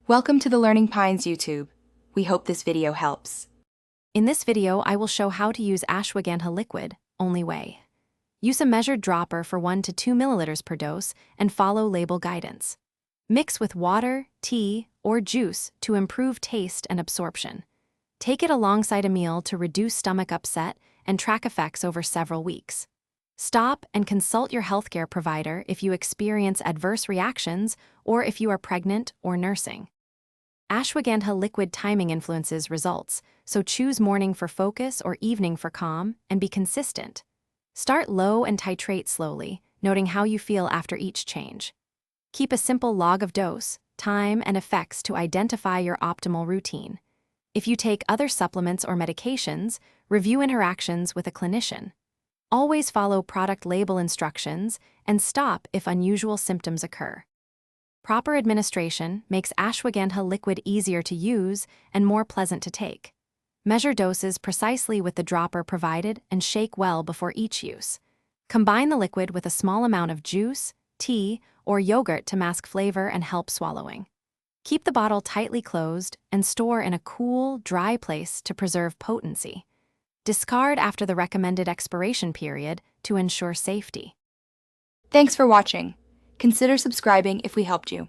Welcome to the Learning Pines YouTube. We hope this video helps. In this video, I will show how to use ashwagandha liquid, only way. Use a measured dropper for 1 to 2 milliliters per dose and follow label guidance. Mix with water, tea, or juice to improve taste and absorption. Take it alongside a meal to reduce stomach upset and track effects over several weeks. Stop and consult your healthcare provider if you experience adverse reactions or if you are pregnant or nursing. Ashwagandha liquid timing influences results, so choose morning for focus or evening for calm and be consistent. Start low and titrate slowly, noting how you feel after each change. Keep a simple log of dose, time, and effects to identify your optimal routine. If you take other supplements or medications, review interactions with a clinician. Always follow product label instructions and stop if unusual symptoms occur. Proper administration makes ashwagandha liquid easier to use and more pleasant to take. Measure doses precisely with the dropper provided and shake well before each use. Combine the liquid with a small amount of juice, tea, or yogurt to mask flavor and help swallowing. Keep the bottle tightly closed and store in a cool, dry place to preserve potency. Discard after the recommended expiration period to ensure safety. Thanks for watching. Consider subscribing if we helped you.